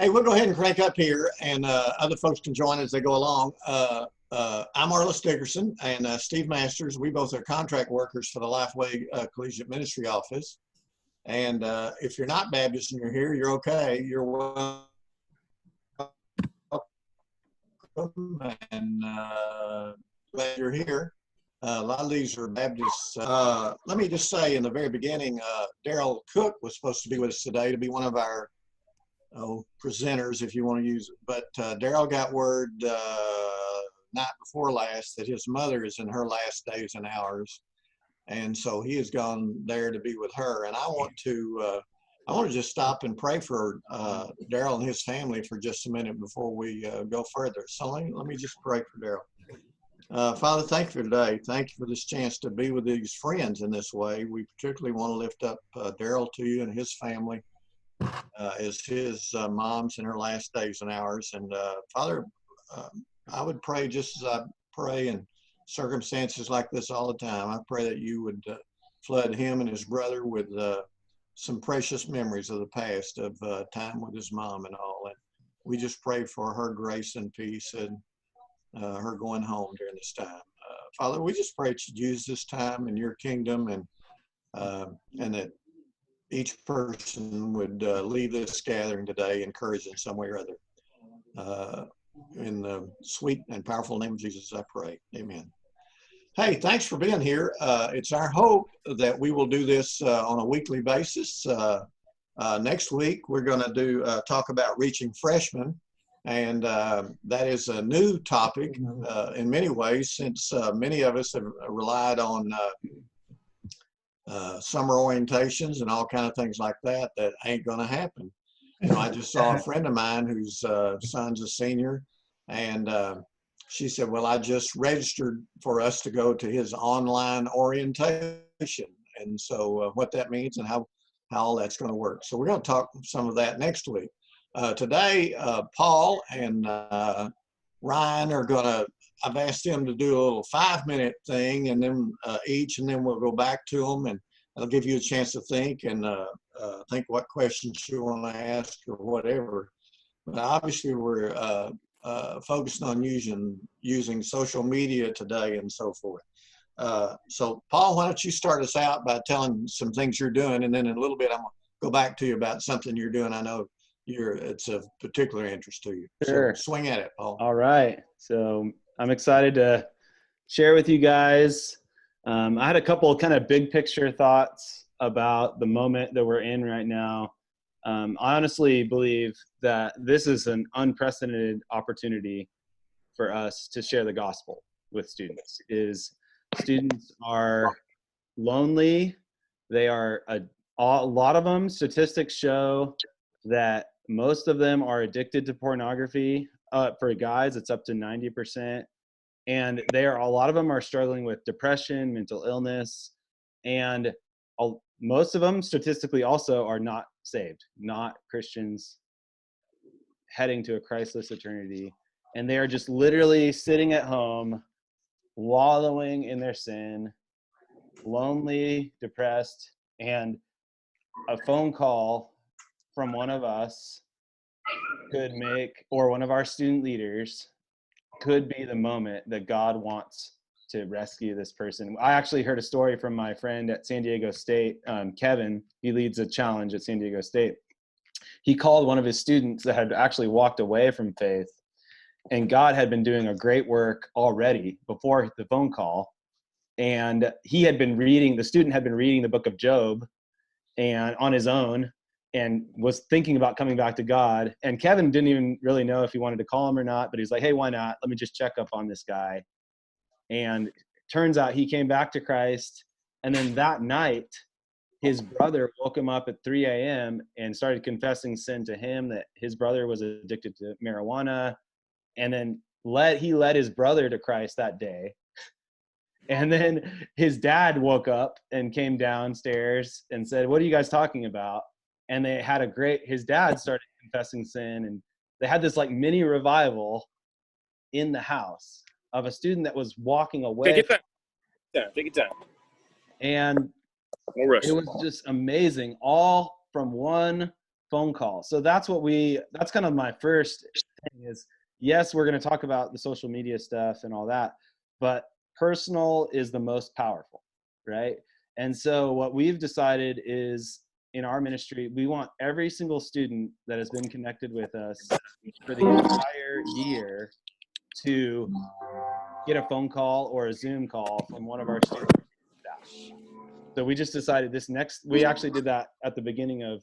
Hey, we'll go ahead and crank up here, and other folks can join as they go along. I'm Arliss Dickerson, and Steve Masters. We both are contract workers for the Lifeway Collegiate Ministry Office. And if you're not Baptist and you're here, you're okay. You're welcome, and glad you're here. A lot of these are Baptists. Let me just say in the very beginning, Daryl Cook was supposed to be with us today to be one of our presenters, if you want to use it. But Daryl got word night before last that his mother is in her last days and hours. And so he has gone there to be with her. And I want to just stop and pray for Daryl and his family for just a minute before we go further. So let me just pray for Daryl. Father, thank you for today. Thank you for this chance to be with these friends in this way. We particularly want to lift up Daryl to you and his family as his mom's in her last days and hours. And Father, I would pray just as I pray in circumstances like this all the time. I pray that you would flood him and his brother with some precious memories of the past, of time with his mom and all. And we just pray for her grace and peace and her going home during this time. Father, we just pray that you'd use this time in your kingdom, and that each person would leave this gathering today encouraged in some way or other. In the sweet and powerful name of Jesus, I pray. Amen. Hey, thanks for being here. It's our hope that we will do this on a weekly basis. Next week, we're going to talk about reaching freshmen. And that is a new topic in many ways, since many of us have relied on summer orientations and all kind of things like that ain't going to happen. You know, I just saw a friend of mine whose son's a senior, and she said, well, I just registered for us to go to his online orientation. And so what that means and how all that's going to work. So we're going to talk some of that next week. Today, Paul and Ryan are going to, I've asked them to do a little 5-minute thing, and then each, and then we'll go back to them, and I'll give you a chance to think and think what questions you want to ask or whatever. But obviously we're focused on using social media today and so forth. So Paul, why don't you start us out by telling some things you're doing, and then in a little bit I'm going to go back to you about something you're doing. I know it's of particular interest to you. Sure. So swing at it, Paul. All right. So I'm excited to share with you guys. I had a couple kind of big picture thoughts about the moment that we're in right now. I honestly believe that this is an unprecedented opportunity for us to share the gospel with students. Students are lonely. They are a lot of them. Statistics show that most of them are addicted to pornography. For guys, it's up to 90%. And a lot of them are struggling with depression, mental illness, and most of them statistically also are not saved, not Christians, heading to a Christless eternity. And they are just literally sitting at home, wallowing in their sin, lonely, depressed, and a phone call from one of us could make, or one of our student leaders could be the moment that God wants to rescue this person. I actually heard a story from my friend at San Diego State, Kevin. He leads a challenge at San Diego State. He called one of his students that had actually walked away from faith, and God had been doing a great work already before the phone call. And the student had been reading the book of Job and on his own, and was thinking about coming back to God. And Kevin didn't even really know if he wanted to call him or not, but he's like, hey, why not? Let me just check up on this guy. And turns out he came back to Christ. And then that night, his brother woke him up at 3 a.m. and started confessing sin to him, that his brother was addicted to marijuana. And then he led his brother to Christ that day. And then his dad woke up and came downstairs and said, what are you guys talking about? And his dad started confessing sin, and they had this like mini revival in the house of a student that was walking away. Take it down. And it was just amazing, all from one phone call. So that's kind of my first thing is, yes, we're going to talk about the social media stuff and all that, but personal is the most powerful, right? And so what we've decided is in our ministry, we want every single student that has been connected with us for the entire year to get a phone call or a Zoom call from one of our student staff. So we just decided we actually did that at the beginning of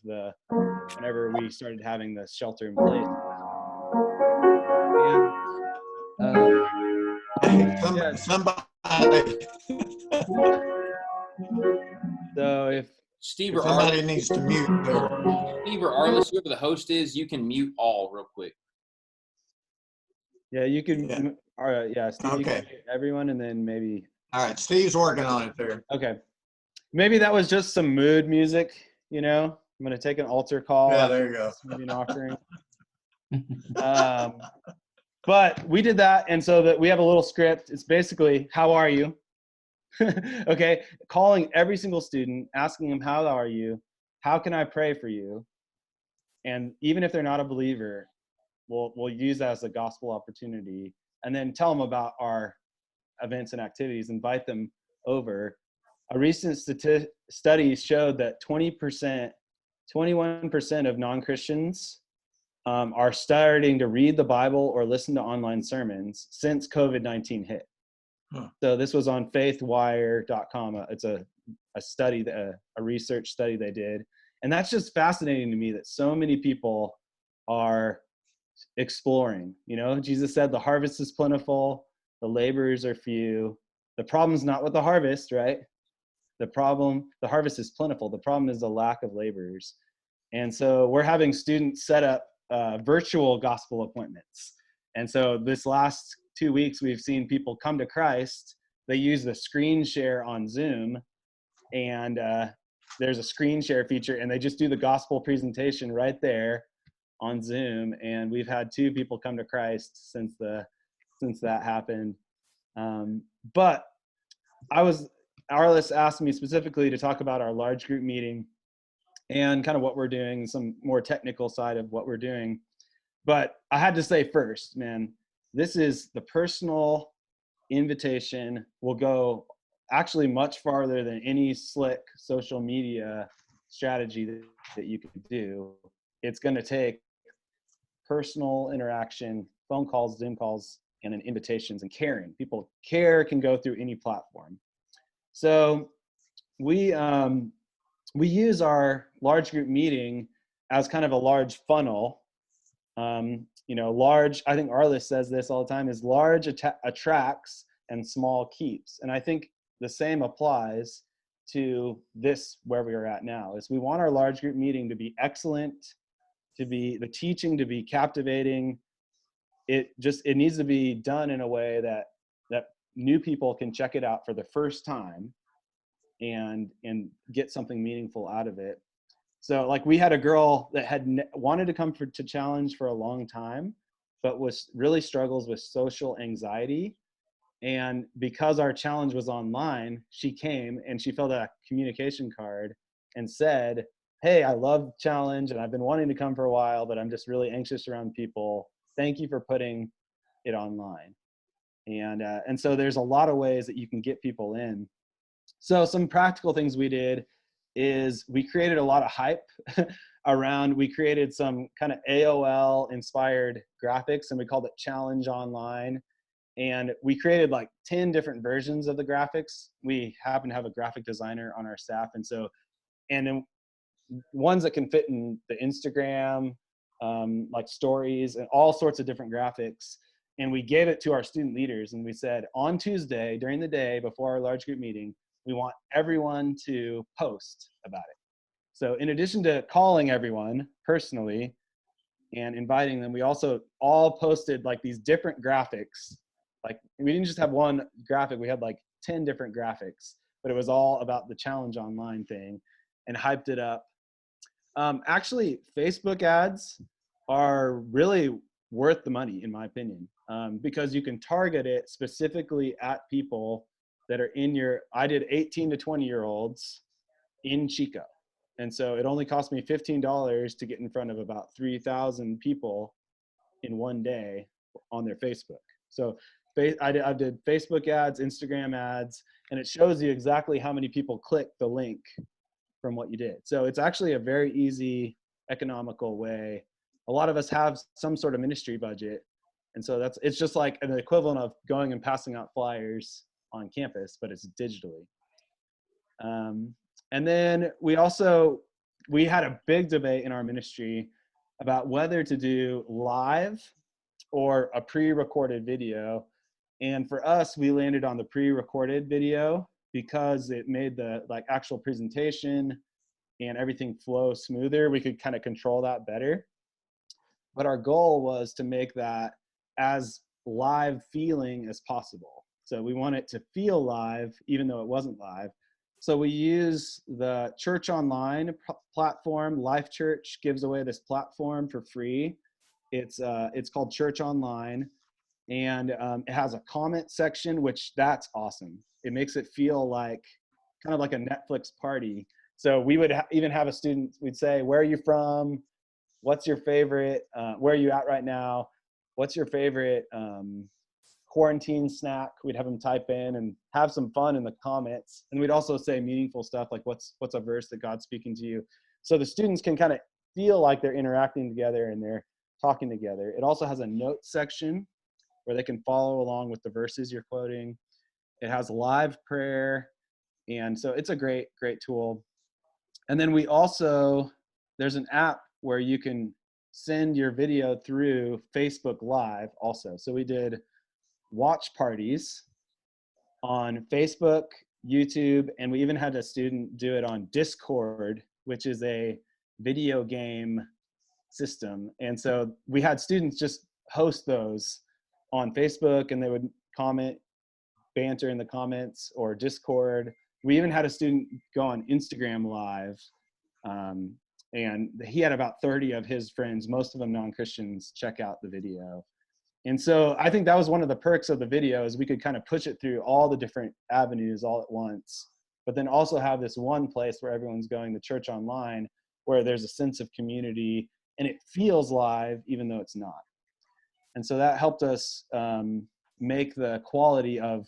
whenever we started having the shelter in place. And, Somebody, so if Steve or somebody Arliss, needs to mute there. Steve or Arliss, whoever the host is, you can mute all real quick. yeah, you can. Yeah. All right, yeah, Steve, you can Okay. mute everyone, and then maybe. All right, Steve's working on it there. Okay, maybe that was just some mood music. You know, I'm gonna take an altar call. Yeah, there you go. Maybe an offering. But we did that, and so that we have a little script. It's basically, how are you? Okay, calling every single student, asking them, how are you? How can I pray for you? And even if they're not a believer, we'll use that as a gospel opportunity, and then tell them about our events and activities, invite them over. A recent study showed that 21% of non-Christians are starting to read the Bible or listen to online sermons since COVID-19 hit. Huh. So this was on faithwire.com. It's a study, a research study they did. And that's just fascinating to me that so many people are exploring. You know, Jesus said the harvest is plentiful, the laborers are few. The problem's not with the harvest, right? The harvest is plentiful. The problem is the lack of laborers. And so we're having students set up virtual gospel appointments. And so this last 2 weeks, we've seen people come to Christ. They use the screen share on Zoom, and there's a screen share feature, and they just do the gospel presentation right there on Zoom. And we've had 2 people come to Christ since that happened. But Arliss asked me specifically to talk about our large group meeting and kind of what we're doing, some more technical side of what we're doing. But I had to say first, man, this is the personal invitation will go actually much farther than any slick social media strategy that you can do. It's going to take personal interaction, phone calls, Zoom calls, and then invitations and caring. People can go through any platform. So we use our large group meeting as kind of a large funnel. Large, I think Arliss says this all the time, is large attracts and small keeps. And I think the same applies to this where we are at now, is we want our large group meeting to be excellent, to be the teaching to be captivating. It needs to be done in a way that new people can check it out for the first time and get something meaningful out of it. So like we had a girl that had wanted to come to Challenge for a long time, but really struggles with social anxiety. And because our challenge was online, she came and she filled out a communication card and said, hey, I love Challenge and I've been wanting to come for a while, but I'm just really anxious around people. Thank you for putting it online. And so there's a lot of ways that you can get people in. So some practical things we did is we created a lot of hype we created some kind of AOL inspired graphics, and we called it Challenge Online. And we created like 10 different versions of the graphics. We happen to have a graphic designer on our staff. And then ones that can fit in the Instagram, like stories and all sorts of different graphics. And we gave it to our student leaders and we said, on Tuesday during the day before our large group meeting, we want everyone to post about it. So in addition to calling everyone personally and inviting them, we also all posted like these different graphics. Like we didn't just have one graphic, we had like 10 different graphics, but it was all about the Challenge Online thing and hyped it up. Actually, Facebook ads are really worth the money, in my opinion, because you can target it specifically at people that are I did 18 to 20-year-olds in Chico. And so it only cost me $15 to get in front of about 3,000 people in one day on their Facebook. So I did Facebook ads, Instagram ads, and it shows you exactly how many people click the link from what you did. So it's actually a very easy, economical way. A lot of us have some sort of ministry budget. And so it's just like an equivalent of going and passing out flyers on campus, but it's digitally. And then we had a big debate in our ministry about whether to do live or a pre-recorded video. And for us, we landed on the pre-recorded video because it made the actual presentation and everything flow smoother. We could kind of control that better. But our goal was to make that as live feeling as possible. So we want it to feel live, even though it wasn't live. So we use the Church Online platform. Life Church gives away this platform for free. It's called Church Online, and it has a comment section, which that's awesome. It makes it feel like kind of like a Netflix party. So we would even have a student, we'd say, where are you from? What's your favorite? Where are you at right now? What's your favorite quarantine snack? We'd have them type in and have some fun in the comments. And we'd also say meaningful stuff like what's a verse that God's speaking to you. So the students can kind of feel like they're interacting together and they're talking together. It also has a notes section where they can follow along with the verses you're quoting. It has live prayer. And so it's a great, great tool. And then there's an app where you can send your video through Facebook Live also. So we did watch parties on Facebook, YouTube, and we even had a student do it on Discord, which is a video game system. And so we had students just host those on Facebook, and they would comment, banter in the comments, or Discord. We even had a student go on Instagram Live, and he had about 30 of his friends, most of them non-Christians, check out the video. And so I think that was one of the perks of the video, is we could kind of push it through all the different avenues all at once, but then also have this one place where everyone's going to Church Online, where there's a sense of community and it feels live, even though it's not. And so that helped us make the quality of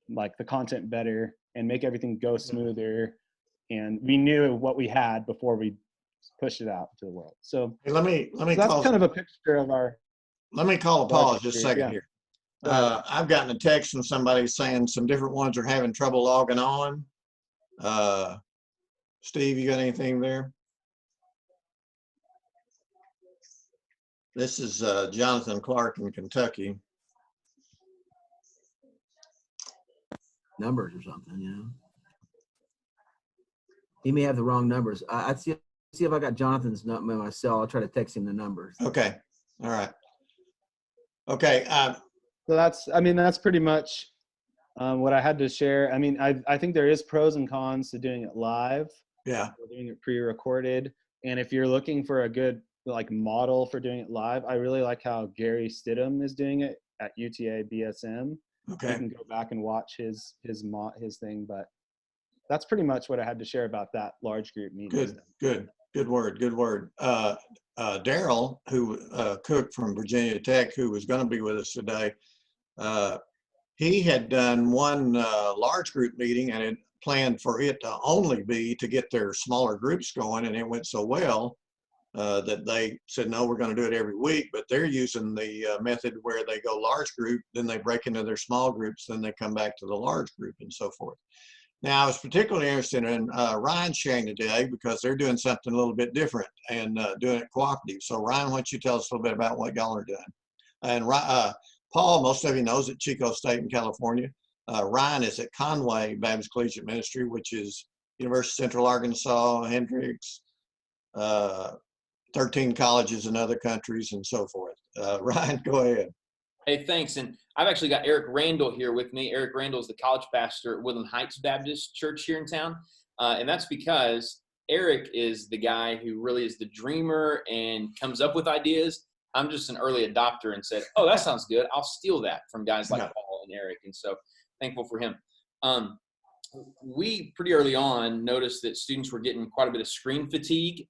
like the content better and make everything go smoother. And we knew what we had before we pushed it out to the world. So Hey, let me so that's kind of a picture of our. Let me call Paul just a second Yeah. here. I've gotten a text from somebody saying some different ones are having trouble logging on. Steve, you got anything there? This is Jonathan Clark in Kentucky. Numbers or something, you know. He may have the wrong numbers. I'd see if I got Jonathan's number in my cell. I'll try to text him the numbers. Okay. All right. Okay. So that's pretty much what I had to share. I mean, I think there is pros and cons to doing it live. Yeah. Or doing it pre-recorded. And if you're looking for a good model for doing it live, I really like how Gary Stidham is doing it at UTA BSM. Okay. You can go back and watch his thing, but that's pretty much what I had to share about that large group meeting. Good word. Daryl, who Cook from Virginia Tech, who was going to be with us today, he had done one large group meeting and had planned for it to only be to get their smaller groups going, and it went so well that they said, no, we're going to do it every week. But they're using the method where they go large group, then they break into their small groups, then they come back to the large group and so forth. Now, I was particularly interested in Ryan sharing today because they're doing something a little bit different and doing it cooperative. So Ryan, why don't you tell us a little bit about what y'all are doing? And Paul, most of you knows at Chico State in California. Ryan is at Conway Baptist Collegiate Ministry, which is University of Central Arkansas, Hendrix, 13 colleges in other countries and so forth. Ryan, go ahead. Hey, thanks. And I've actually got Eric Randall here with me. Eric Randall is the college pastor at Woodland Heights Baptist Church here in town. And that's because Eric is the guy who really is the dreamer and comes up with ideas. I'm just an early adopter and said, oh, that sounds good. I'll steal that from guys like Paul and Eric. And so thankful for him. we pretty early on noticed that students were getting quite a bit of screen fatigue.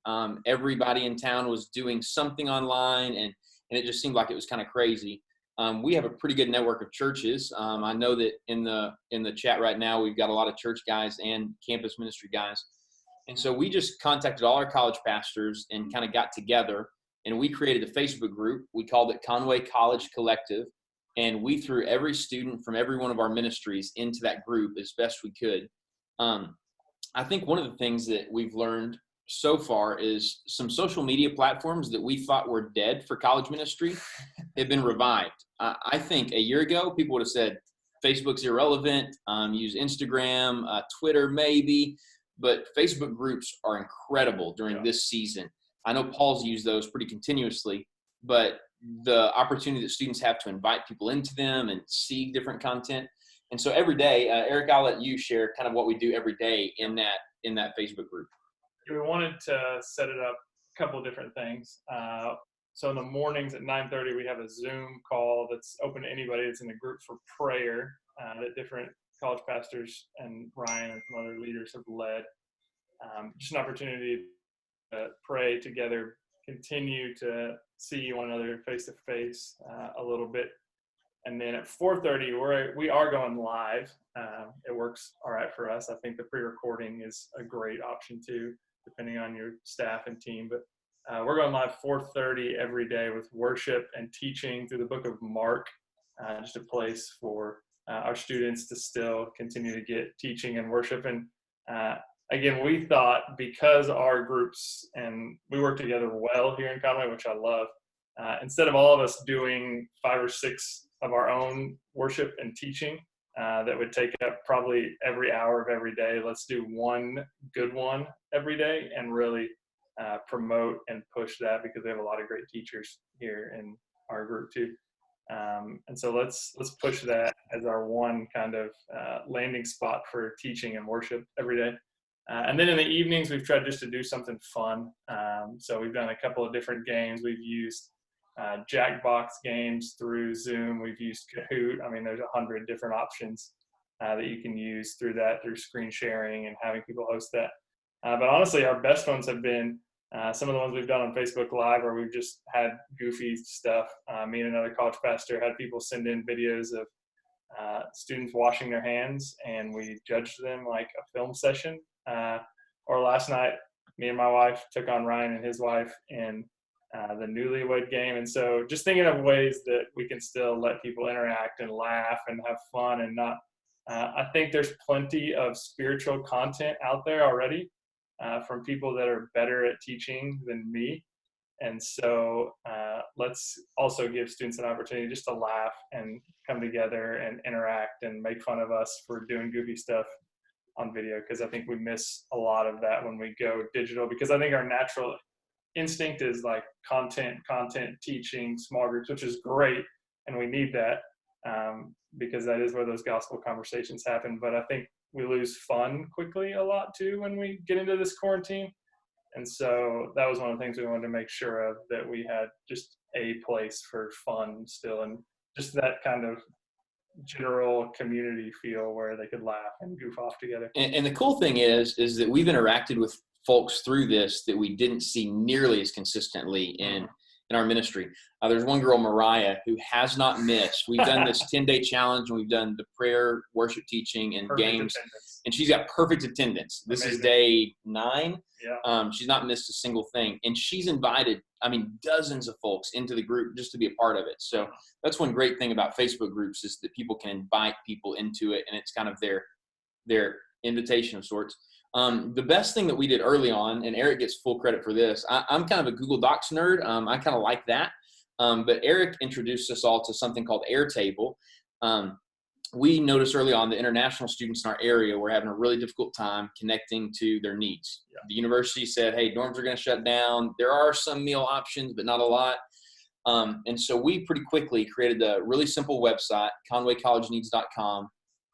Everybody in town was doing something online, and it just seemed like it was kind of crazy. We have a pretty good network of churches. I know that in the chat right now, we've got a lot of church guys and campus ministry guys. And so we just contacted all our college pastors and kind of got together, and we created a Facebook group. We called it Conway College Collective. And we threw every student from every one of our ministries into that group as best we could. I think one of the things that we've learned so far is some social media platforms that we thought were dead for college ministry have been revived. I think a year ago, people would have said Facebook's irrelevant, use Instagram, Twitter maybe, but Facebook groups are incredible during this season. I know Paul's used those pretty continuously, but the opportunity that students have to invite people into them and see different content. And so every day, Eric, I'll let you share kind of what we do every day in that Facebook group. We wanted to set it up a couple of different things. So in the mornings at 9:30, we have a Zoom call that's open to anybody that's in the group for prayer that different college pastors and Ryan and some other leaders have led. Just an opportunity to pray together, continue to see one another face to face a little bit. And then at 4:30, we are going live. It works all right for us. I think the pre-recording is a great option too, depending on your staff and team. But we're going live 4:30 every day with worship and teaching through the book of Mark, just a place for our students to still continue to get teaching and worship. And again, we thought because our groups and we work together well here in Conway, which I love, instead of all of us doing 5 or 6 of our own worship and teaching that would take up probably every hour of every day, let's do one good one every day and really promote and push that, because we have a lot of great teachers here in our group too. And so let's push that as our one kind of landing spot for teaching and worship every day. And then in the evenings, we've tried just to do something fun. So we've done a couple of different games. We've used Jackbox games through Zoom. We've used Kahoot. I mean, there's 100 different options that you can use through that, through screen sharing and having people host that. But honestly, our best ones have been some of the ones we've done on Facebook Live, where we've just had goofy stuff. Me and another college pastor had people send in videos of students washing their hands, and we judged them like a film session. Or last night, me and my wife took on Ryan and his wife in the Newlywed Game. And so just thinking of ways that we can still let people interact and laugh and have fun and not, I think there's plenty of spiritual content out there already from people that are better at teaching than me. And so let's also give students an opportunity just to laugh and come together and interact and make fun of us for doing goofy stuff on video, because I think we miss a lot of that when we go digital, because I think our natural instinct is like content, teaching, small groups, which is great, and we need that because that is where those gospel conversations happen. But I think we lose fun quickly a lot too when we get into this quarantine. And so that was one of the things we wanted to make sure of, that we had just a place for fun still, and just that kind of general community feel where they could laugh and goof off together. And the cool thing is that we've interacted with folks through this that we didn't see nearly as consistently in our ministry. There's one girl, Mariah, who has not missed. We've done this 10-day challenge, and we've done the prayer, worship teaching, and Perfect games. attendance. And she's got perfect attendance. This Amazing. is day 9. Yeah. She's not missed a single thing. And she's invited, dozens of folks into the group just to be a part of it. So that's one great thing about Facebook groups, is that people can invite people into it, and it's kind of their invitation of sorts. The best thing that we did early on, and Eric gets full credit for this, I'm kind of a Google Docs nerd. I kind of like that. But Eric introduced us all to something called Airtable. We noticed early on the international students in our area were having a really difficult time connecting to their needs. Yeah. The university said, hey, dorms are going to shut down. There are some meal options, but not a lot. And so we pretty quickly created a really simple website, conwaycollegeneeds.com.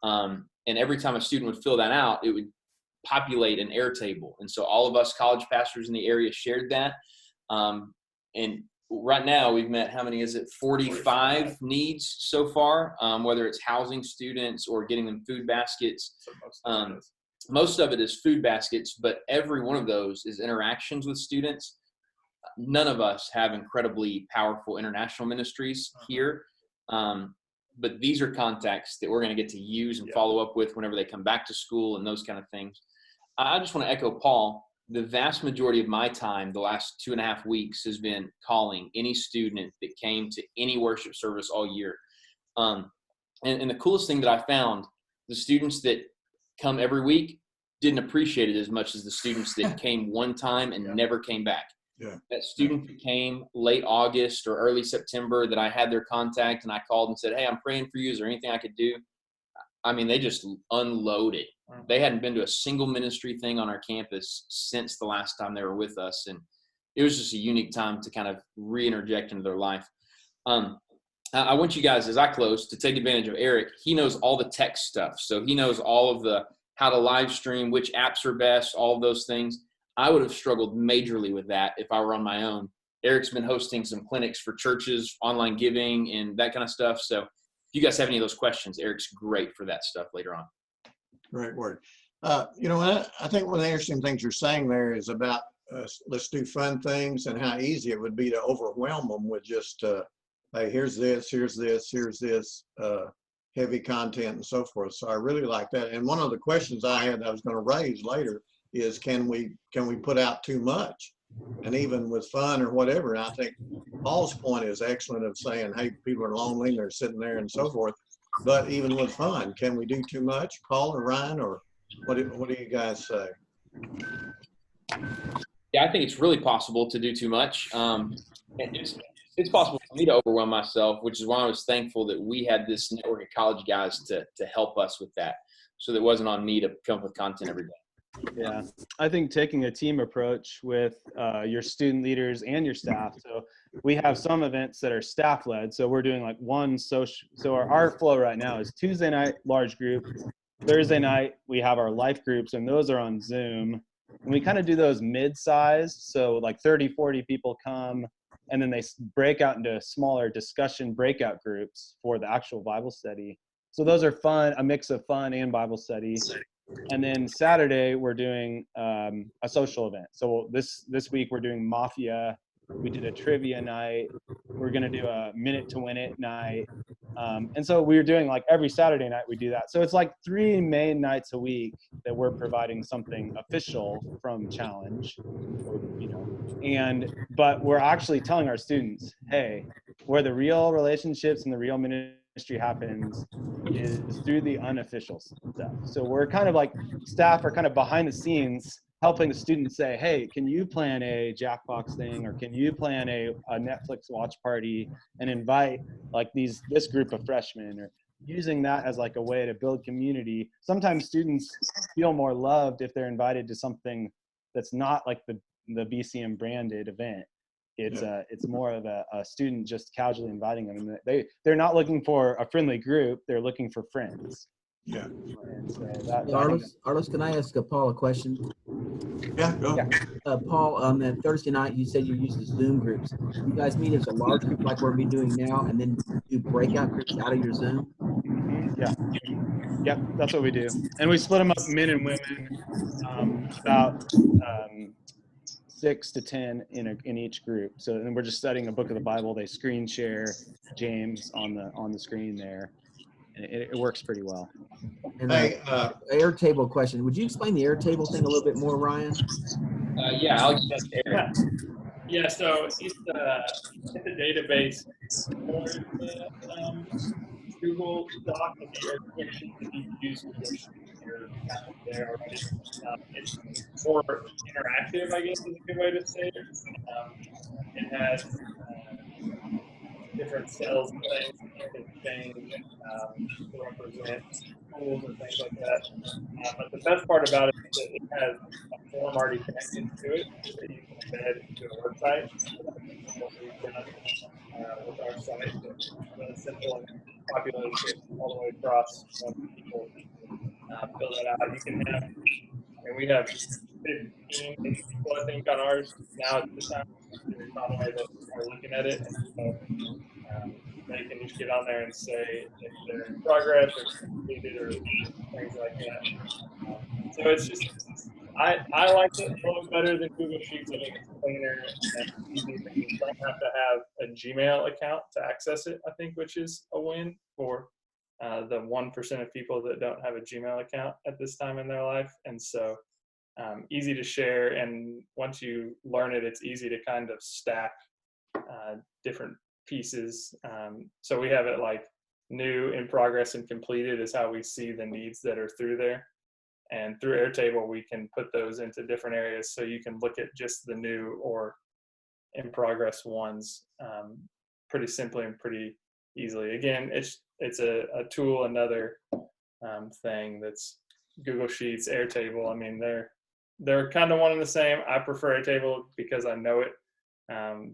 And every time a student would fill that out, it would populate an Airtable. And so all of us college pastors in the area shared that. And right now we've met, how many is it? 45 needs so far, whether it's housing students or getting them food baskets. So most of it is. Most of it is food baskets, but every one of those is interactions with students. None of us have incredibly powerful international ministries here. But these are contacts that we're going to get to use and follow up with whenever they come back to school and those kind of things. I just want to echo Paul. The vast majority of my time the last 2.5 weeks has been calling any student that came to any worship service all year. And the coolest thing that I found, the students that come every week didn't appreciate it as much as the students that came one time and never came back. Yeah. That student that came late August or early September that I had their contact and I called and said, hey, I'm praying for you. Is there anything I could do? I mean, they just unloaded. They hadn't been to a single ministry thing on our campus since the last time they were with us. And it was just a unique time to kind of re-interject into their life. I want you guys, as I close, to take advantage of Eric. He knows all the tech stuff. So he knows all of the how to live stream, which apps are best, all of those things. I would have struggled majorly with that if I were on my own. Eric's been hosting some clinics for churches, online giving, and that kind of stuff. So if you guys have any of those questions, Eric's great for that stuff later on. Great word. You know, I think one of the interesting things you're saying there is about let's do fun things and how easy it would be to overwhelm them with just, hey, here's this, heavy content and so forth. So I really like that. And one of the questions I had I was going to raise later is can we put out too much? And even with fun or whatever. And I think Paul's point is excellent of saying, hey, people are lonely, they're sitting there and so forth. But even with fun, can we do too much? Paul or Ryan, or what do you guys say? Yeah, I think it's really possible to do too much. It's possible for me to overwhelm myself, which is why I was thankful that we had this network of college guys to help us with that. So that it wasn't on me to come up with content every day. Yeah, I think taking a team approach with your student leaders and your staff. So we have some events that are staff led. So we're doing like one social. So our flow right now is Tuesday night, large group. Thursday night, we have our life groups, and those are on Zoom. And we kind of do those mid-sized. So like 30, 40 people come, and then they break out into smaller discussion breakout groups for the actual Bible study. So those are fun, a mix of fun and Bible study. And then Saturday, we're doing a social event. So this week, we're doing Mafia. We did a trivia night. We're going to do a Minute to Win It night. And so we're doing like every Saturday night we do that. So it's like 3 main nights a week that we're providing something official from Challenge, or, you know, but we're actually telling our students, hey, where the real relationships and the real ministry happens is through the unofficial stuff. So we're kind of like, staff are kind of behind the scenes helping the students say, hey, can you plan a Jackbox thing, or can you plan a Netflix watch party and invite like this group of freshmen, or using that as like a way to build community. Sometimes students feel more loved if they're invited to something that's not like the BCM branded event. It's more of a student just casually inviting them. And they're not looking for a friendly group, they're looking for friends. Yeah. And so Arlos, can I ask Paul a question? Yeah, go. Yeah. Paul, on that Thursday night, you said you use the Zoom groups. You guys meet as a large group like we're doing now, and then do breakout groups out of your Zoom? Yeah. Yep, that's what we do. And we split them up, men and women, about 6 to 10 in each group. So then we're just studying a book of the Bible. They screen share James on the screen there. And it works pretty well. And Hey, Airtable question. Would you explain the Airtable thing a little bit more, Ryan? Yeah, I'll get that to Eric. Yeah, so it's the database for the Google Doc and the application that you use with your account there already. It's more interactive, I guess is a good way to say it. It has different cells and things that you can change to represent tools and things like that. But the best part about it is that it has a form already connected to it that you can embed into a website. What we've done with our site, it's really simple and populates it all the way across. People fill that out. You can have, and we have 15 people, I think, on ours now at this time. in Conway that are looking at it. And so, they can just get on there and say if they're in progress or completed or things like that. So it's just, I like it a little better than Google Sheets. I think it's cleaner and easier. You don't have to have a Gmail account to access it, I think, which is a win for the 1% of people that don't have a Gmail account at this time in their life. And so easy to share. And once you learn it, it's easy to kind of stack different pieces. So we have it like new, in progress, and completed is how we see the needs that are through there. And through Airtable, we can put those into different areas. So you can look at just the new or in progress ones pretty simply and pretty easily. Again, it's a tool, another thing that's Google Sheets, Airtable. I mean, they're kind of one and the same. I prefer Airtable because I know it.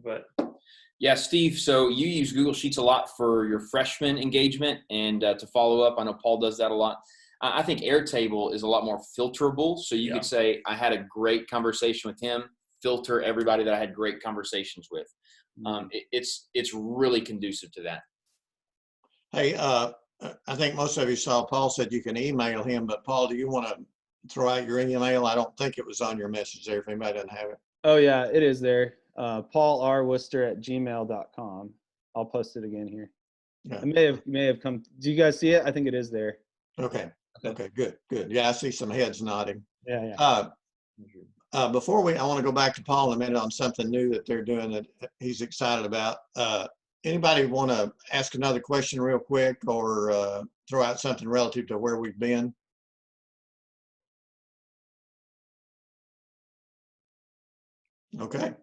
But Yeah, Steve, so you use Google Sheets a lot for your freshman engagement and to follow up. I know Paul does that a lot. I think Airtable is a lot more filterable. So you could say, I had a great conversation with him, filter everybody that I had great conversations with. It's really conducive to that. Hey, I think most of you saw Paul said you can email him, but Paul, do you want to throw out your email? I don't think it was on your message there if anybody doesn't have it. Oh yeah, it is there. paulrworcester@gmail.com. I'll post it again here. Yeah. It may have come. Do you guys see it? I think it is there. Okay. Okay, good. Yeah, I see some heads nodding. Yeah. Before I want to go back to Paul in a minute on something new that they're doing that he's excited about. Anybody want to ask another question real quick or throw out something relative to where we've been? Okay.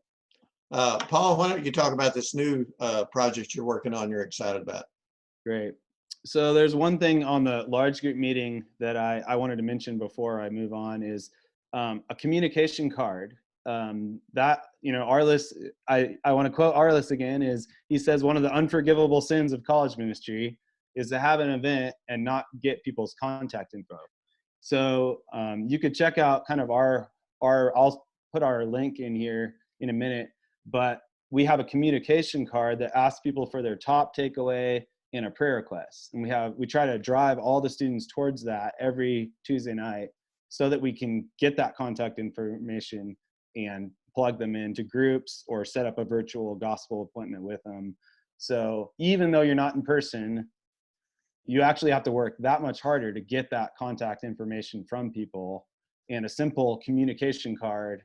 Paul, why don't you talk about this new project you're working on you're excited about? Great. So there's one thing on the large group meeting that I wanted to mention before I move on is a communication card. That, Arliss, I want to quote Arliss again, he says one of the unforgivable sins of college ministry is to have an event and not get people's contact info. So you could check out kind of I'll put our link in here in a minute, but we have a communication card that asks people for their top takeaway and a prayer request. And we try to drive all the students towards that every Tuesday night so that we can get that contact information and plug them into groups or set up a virtual gospel appointment with them. So even though you're not in person, you actually have to work that much harder to get that contact information from people. And a simple communication card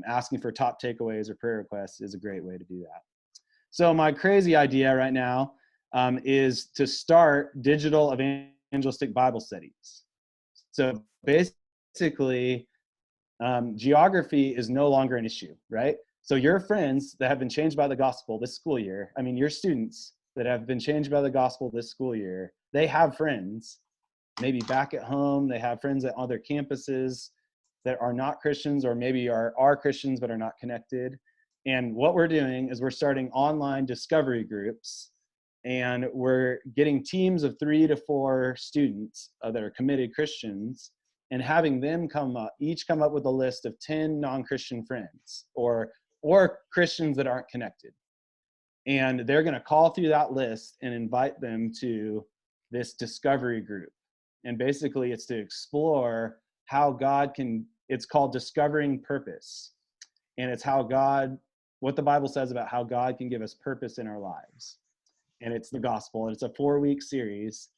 asking for top takeaways or prayer requests is a great way to do that. So my crazy idea right now is to start digital evangelistic Bible studies. So basically, geography is no longer an issue, right? So your friends that have been changed by the gospel this school year, your students that have been changed by the gospel this school year, they have friends, maybe back at home, they have friends at other campuses that are not Christians or maybe are Christians but are not connected. And what we're doing is we're starting online discovery groups, and we're getting teams of 3 to 4 students that are committed Christians and having them each come up with a list of 10 non-Christian friends or Christians that aren't connected. And they're going to call through that list and invite them to this discovery group. And basically it's to explore how God it's called Discovering Purpose. And it's what the Bible says about how God can give us purpose in our lives. And it's the gospel. And it's a 4-week series.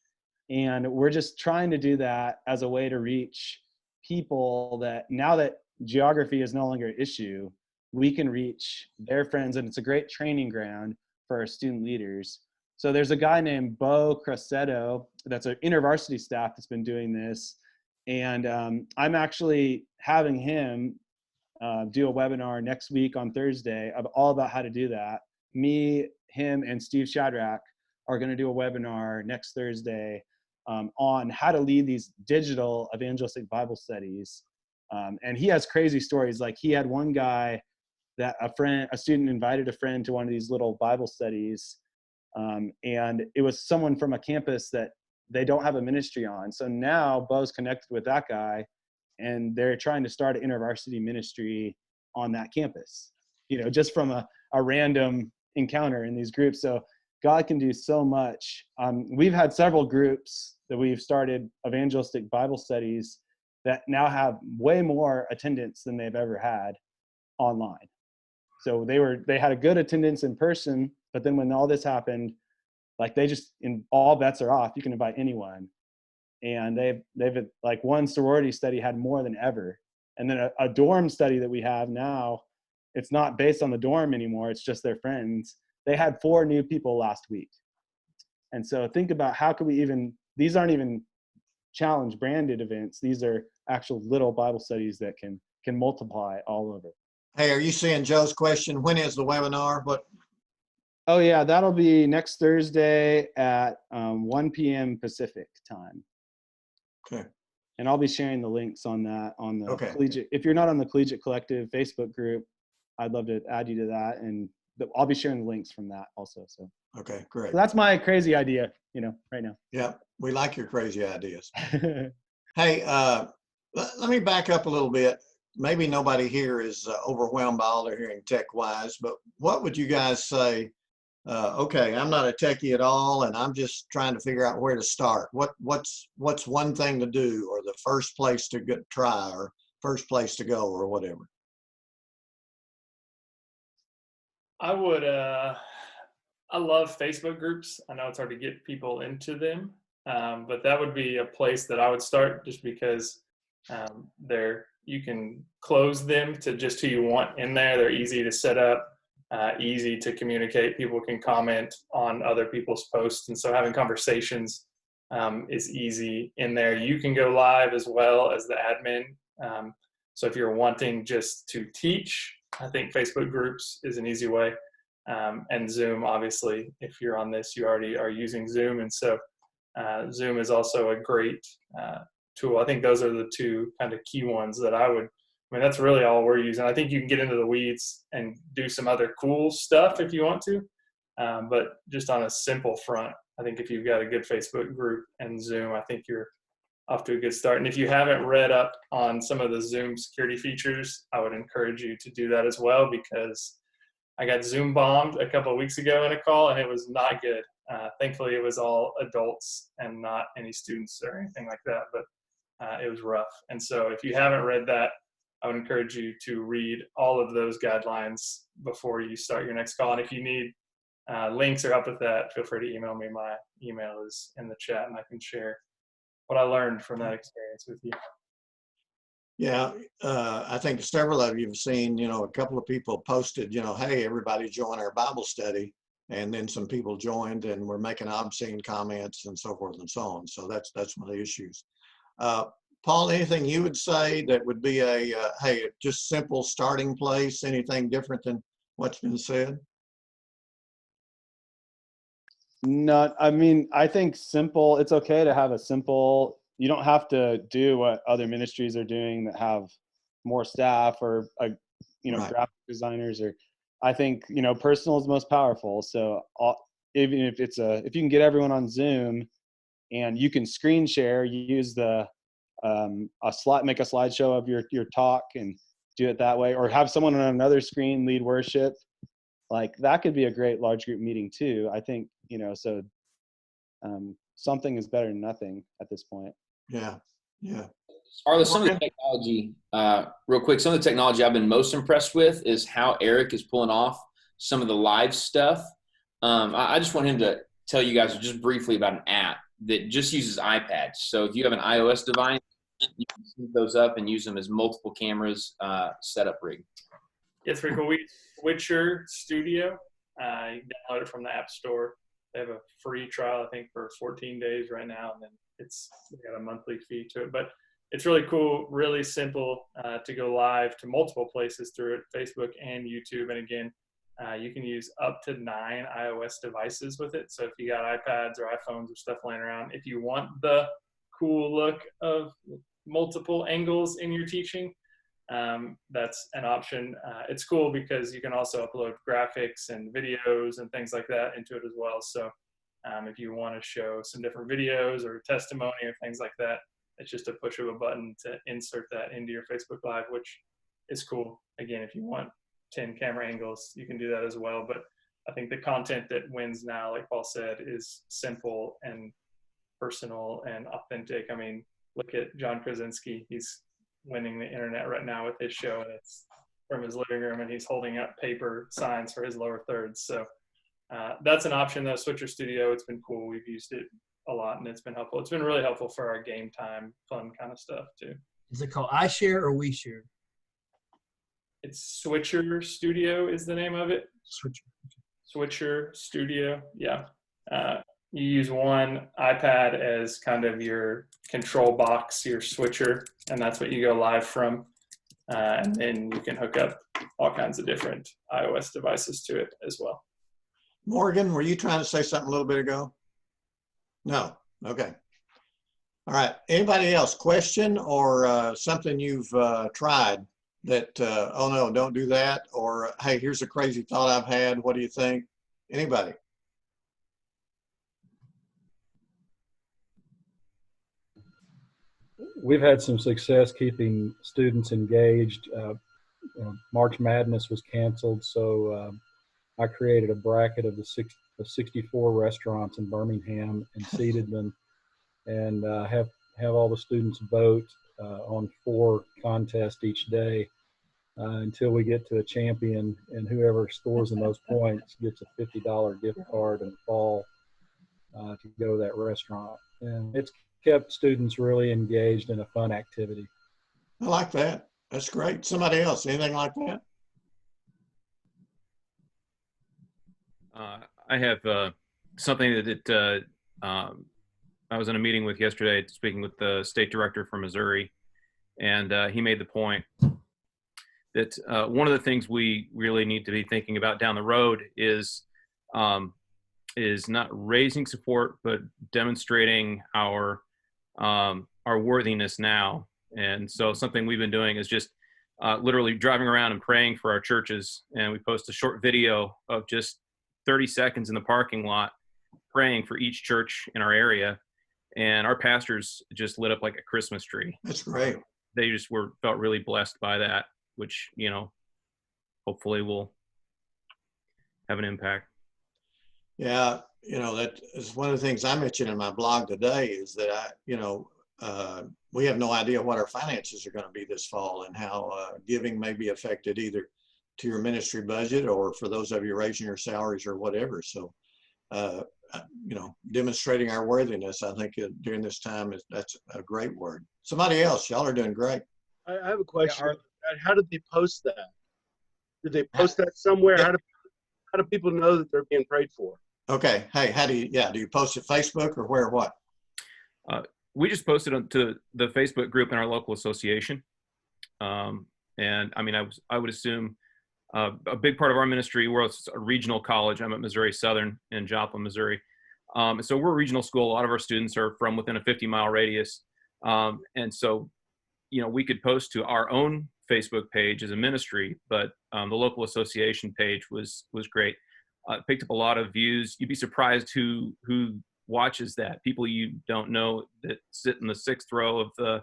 And we're just trying to do that as a way to reach people that now that geography is no longer an issue, we can reach their friends. And it's a great training ground for our student leaders. So there's a guy named Bo Cressetto that's an InterVarsity staff that's been doing this. And I'm actually having him do a webinar next week on Thursday all about how to do that. Me, him, and Steve Shadrach are going to do a webinar next Thursday on how to lead these digital evangelistic Bible studies. And he has crazy stories. Like he had one guy that a student invited a friend to one of these little Bible studies. And it was someone from a campus that they don't have a ministry on. So now Bo's connected with that guy and they're trying to start an InterVarsity ministry on that campus. just from a random encounter in these groups. So God can do so much. We've had several groups that we've started, evangelistic Bible studies, that now have way more attendance than they've ever had online. So they had a good attendance in person, but then when all this happened, like all bets are off. You can invite anyone. And they've like one sorority study had more than ever. And then a dorm study that we have now, it's not based on the dorm anymore. It's just their friends. They had 4 new people last week. And so think about how could we these aren't even challenge branded events. These are actual little Bible studies that can multiply all over. Hey, are you seeing Joe's question? When is the webinar? Oh yeah, that'll be next Thursday at 1 p.m. Pacific time. Okay. And I'll be sharing the links on that on the Okay. Collegiate. If you're not on the Collegiate Collective Facebook group, I'd love to add you to that, and I'll be sharing the links from that also. So. Okay, great. So that's my crazy idea, right now. Yeah, we like your crazy ideas. Hey, let me back up a little bit. Maybe nobody here is overwhelmed by all they're hearing tech-wise, but what would you guys say? Okay, I'm not a techie at all, and I'm just trying to figure out where to start. What's one thing to do, or the first place to try, or first place to go, or whatever? I would, I love Facebook groups. I know it's hard to get people into them, but that would be a place that I would start, just because you can close them to just who you want in there. They're easy to set up, easy to communicate. People can comment on other people's posts, and so having conversations is easy in there. You can go live as well as the admin. So if you're wanting just to teach, I think Facebook groups is an easy way. And Zoom, obviously, if you're on this, you already are using Zoom. And so Zoom is also a great tool. I think those are the 2 kind of key ones that that's really all we're using. I think you can get into the weeds and do some other cool stuff if you want to. But just on a simple front, I think if you've got a good Facebook group and Zoom, I think you're off to a good start. And if you haven't read up on some of the Zoom security features, I would encourage you to do that as well, because I got Zoom bombed a couple of weeks ago in a call, and it was not good. Thankfully, it was all adults and not any students or anything like that, but it was rough. And so if you haven't read that, I would encourage you to read all of those guidelines before you start your next call. And if you need links or help with that, feel free to email me. My email is in the chat, and I can share what I learned from that experience with you. Yeah, I think several of you have seen, a couple of people posted, hey, everybody join our Bible study. And then some people joined and were making obscene comments and so forth and so on. So that's one of the issues. Paul, anything you would say that would be hey, just simple starting place, anything different than what's been said? No, I mean, I think simple, it's okay to have a simple, you don't have to do what other ministries are doing that have more staff or, Right. graphic designers, or I think, personal is most powerful. So even if if you can get everyone on Zoom and you can screen share, you use make a slideshow of your talk and do it that way, or have someone on another screen lead worship. Like that could be a great large group meeting too. I think, so something is better than nothing at this point. Yeah. Arlo, some of the technology, real quick, some of the technology I've been most impressed with is how Eric is pulling off some of the live stuff. I just want him to tell you guys just briefly about an app that just uses iPads. So if you have an iOS device, you can sync those up and use them as multiple cameras setup rig. It's pretty cool. Switcher Studio. You can download it from the App Store. They have a free trial, I think, for 14 days right now, and then they got a monthly fee to it. But it's really cool, really simple to go live to multiple places through it, Facebook and YouTube. And again, you can use up to 9 iOS devices with it. So if you got iPads or iPhones or stuff laying around, if you want the cool look of multiple angles in your teaching, that's an option. It's cool because you can also upload graphics and videos and things like that into it as well. So if you want to show some different videos or testimony or things like that, it's just a push of a button to insert that into your Facebook Live, which is cool. Again, if you want 10 camera angles, you can do that as well. But I think the content that wins now, like Paul said, is simple and personal and authentic. I mean, look at John Krasinski. He's winning the internet right now with his show, and it's from his living room, and he's holding up paper signs for his lower thirds. So that's an option, though. Switcher Studio, it's been cool. We've used it a lot, and it's been helpful. It's been really helpful for our game time, fun kind of stuff, too. Is it called iShare or WeShare? It's Switcher Studio is the name of it. Switcher Studio, yeah. You use one iPad as kind of your control box, your switcher, and that's what you go live from. And then you can hook up all kinds of different iOS devices to it as well. Morgan, were you trying to say something a little bit ago? No. Okay. All right. Anybody else? Question or something you've tried that, oh no, don't do that, or hey, here's a crazy thought I've had. What do you think? Anybody? We've had some success keeping students engaged. March Madness was canceled, so I created a bracket of the 64 restaurants in Birmingham and seeded them, and have all the students vote on 4 contests each day until we get to a champion, and whoever scores the most points gets a $50 gift card in the fall to go to that restaurant. And it's kept students really engaged in a fun activity. I like that. That's great. Somebody else, anything like that? I have something that I was in a meeting with yesterday, speaking with the state director from Missouri, and he made the point that one of the things we really need to be thinking about down the road is not raising support, but demonstrating our worthiness now. And so something we've been doing is just literally driving around and praying for our churches. And we post a short video of just 30 seconds in the parking lot praying for each church in our area. And our pastors just lit up like a Christmas tree. That's great. They just felt really blessed by that, which, hopefully will have an impact. Yeah, that is one of the things I mentioned in my blog today is that we have no idea what our finances are going to be this fall and how giving may be affected either to your ministry budget or for those of you raising your salaries or whatever. So, demonstrating our worthiness, I think during this time that's a great word. Somebody else, y'all are doing great. I have a question. How did they post that? Did they post that somewhere? Yeah. How do people know that they're being prayed for? Okay. Hey, do you post it Facebook or where, what? We just posted to the Facebook group in our local association. And I mean, I would assume a big part of our ministry, we're a regional college. I'm at Missouri Southern in Joplin, Missouri. So we're a regional school. A lot of our students are from within a 50-mile radius. And so, we could post to our own Facebook page as a ministry, but the local association page was great. Picked up a lot of views. You'd be surprised who watches that. People you don't know that sit in the 6th row of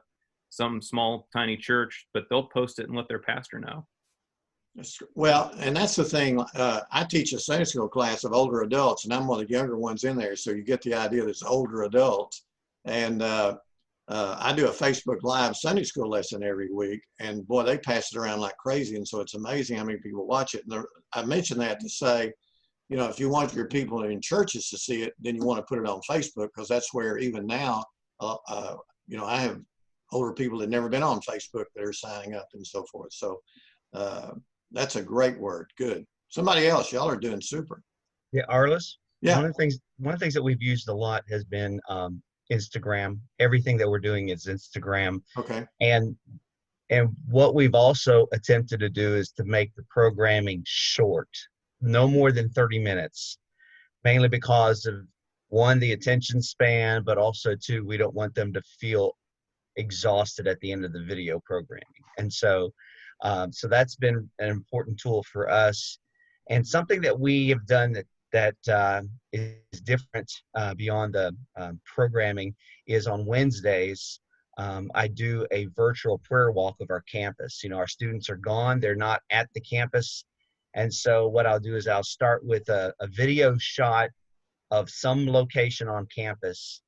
some small tiny church, but they'll post it and let their pastor know. Well, and that's the thing. I teach a Sunday school class of older adults, and I'm one of the younger ones in there, so you get the idea that it's older adults. And I do a Facebook Live Sunday school lesson every week, and boy, they pass it around like crazy, and so it's amazing how many people watch it. And I mention that to say, if you want your people in churches to see it, then you want to put it on Facebook, because that's where even now, I have older people that never been on Facebook that are signing up and so forth. So that's a great word. Good. Somebody else, y'all are doing super. Yeah, Arliss. Yeah. One of the things that we've used a lot has been Instagram. Everything that we're doing is Instagram. Okay. And what we've also attempted to do is to make the programming short, no more than 30 minutes, mainly because of, one, the attention span, but also, two, we don't want them to feel exhausted at the end of the video programming. And so that's been an important tool for us. And something that we have done that is different beyond the programming is on Wednesdays, I do a virtual prayer walk of our campus. Our students are gone. They're not at the campus And so what I'll do is I'll start with a video shot of some location on campus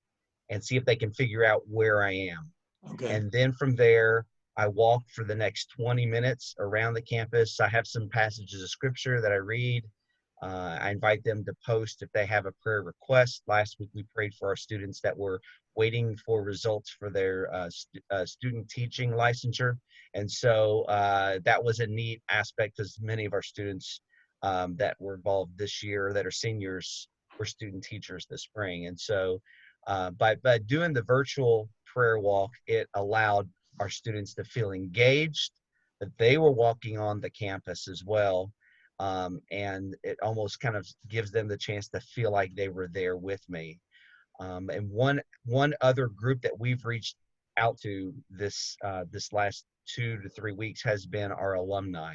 and see if they can figure out where I am. Okay. And then from there, I walk for the next 20 minutes around the campus. I have some passages of scripture that I read. I invite them to post if they have a prayer request. Last week, we prayed for our students that were waiting for results for their student teaching licensure. And so that was a neat aspect because many of our students that were involved this year that are seniors were student teachers this spring. And so by doing the virtual prayer walk, it allowed our students to feel engaged, that they were walking on the campus as well. And it almost kind of gives them the chance to feel like they were there with me. And one other group that we've reached out to this last 2 to 3 weeks has been our alumni.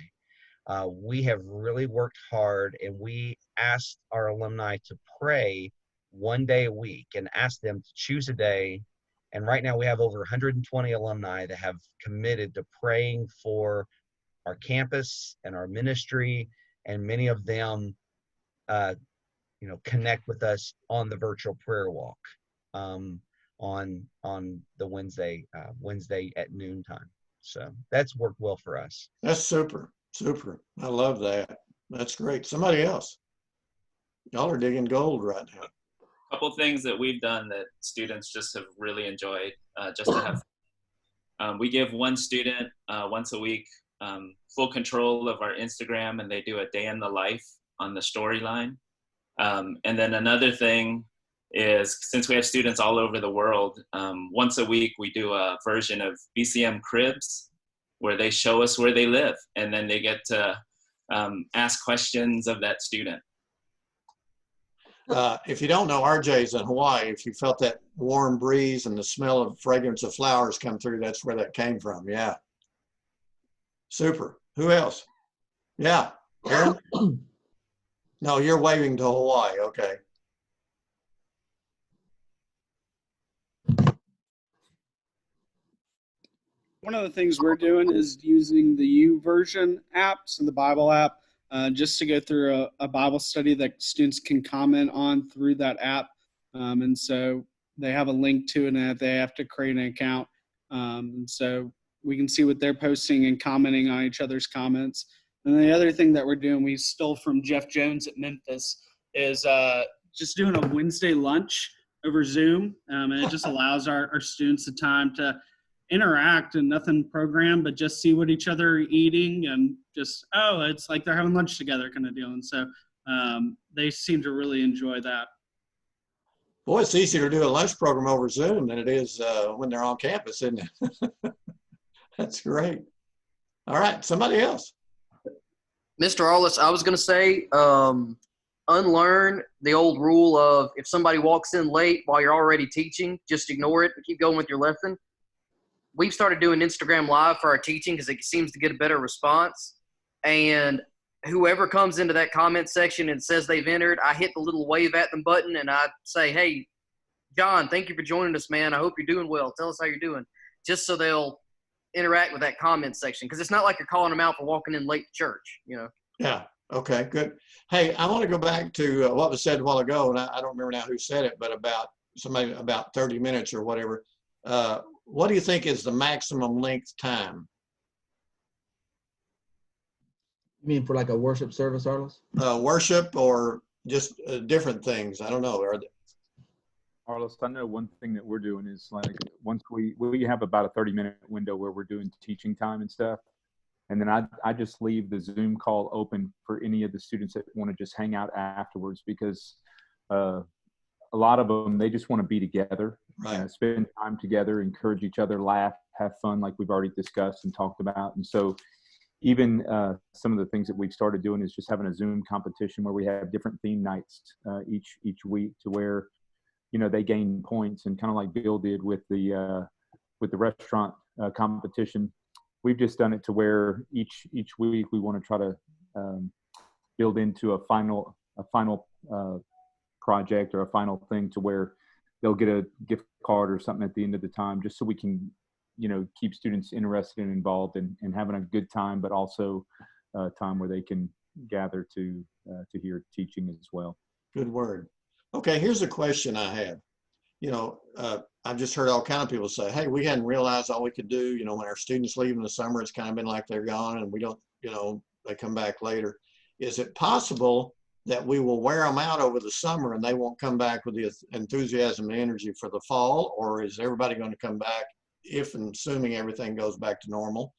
We have really worked hard, and we asked our alumni to pray 1 day a week and asked them to choose a day. And right now we have over 120 alumni that have committed to praying for our campus and our ministry, and many of them connect with us on the virtual prayer walk on the Wednesday at noontime. So that's worked well for us. That's super. I love that. That's great. Somebody else. Y'all are digging gold right now. A couple of things that we've done that students just have really enjoyed, just to have. We give one student once a week full control of our Instagram, and they do a day in the life on the storyline. And then another thing is, since we have students all over the world, once a week we do a version of BCM Cribs where they show us where they live, and then they get to ask questions of that student. If you don't know, RJ's in Hawaii. If you felt that warm breeze and the smell of fragrance of flowers come through, that's where that came from. Yeah. Super. Who else? Yeah. Aaron? No, you're waving to Hawaii. Okay. One of the things we're doing is using the YouVersion app, so the Bible app, just to go through a Bible study that students can comment on through that app. And so they have a link to it, and they have to create an account. And so we can see what they're posting and commenting on each other's comments. And the other thing that we're doing, we stole from Jeff Jones at Memphis, is just doing a Wednesday lunch over Zoom. And it just allows our students the time to interact and nothing programmed, but just see what each other are eating and just, it's like they're having lunch together kind of deal. And so they seem to really enjoy that. Boy, it's easier to do a lunch program over Zoom than it is when they're on campus, isn't it? That's great. All right, somebody else. Mr. Arliss, I was going to say, unlearn the old rule of if somebody walks in late while you're already teaching, just ignore it and keep going with your lesson. We've started doing Instagram Live for our teaching because it seems to get a better response. And whoever comes into that comment section and says they've entered, I hit the little wave at them button and I say, hey, John, thank you for joining us, man. I hope you're doing well. Tell us how you're doing. Just so they'll interact with that comment section, because it's not like you're calling them out for walking in late to church, you know. Yeah. Okay, good. Hey, I want to go back to what was said a while ago, and I don't remember now who said it, but about somebody about 30 minutes or whatever. What do you think is the maximum length time? You mean for like a worship service, Arliss? Worship or just different things? I don't know. Arliss, I know one thing that we're doing is like once we have about a 30-minute window where we're doing teaching time and stuff. And then I just leave the Zoom call open for any of the students that want to just hang out afterwards, because a lot of them, they just want to be together, right. Spend time together, encourage each other, laugh, have fun, like we've already discussed and talked about. And so even some of the things that we've started doing is just having a Zoom competition where we have different theme nights each week, to where, you know, they gain points, and kind of like Bill did with the restaurant competition. We've just done it to where each week we want to try to build into a final project or a final thing, to where they'll get a gift card or something at the end of the time, just so we can, you know, keep students interested and involved and having a good time, but also time where they can gather to hear teaching as well. Good word. Okay, here's a question I have. I've just heard all kind of people say, hey, we hadn't realized all we could do, when our students leave in the summer, it's kind of been like they're gone and we don't, they come back later. Is it possible that we will wear them out over the summer and they won't come back with the enthusiasm and energy for the fall? Or is everybody going to come back if and assuming everything goes back to normal?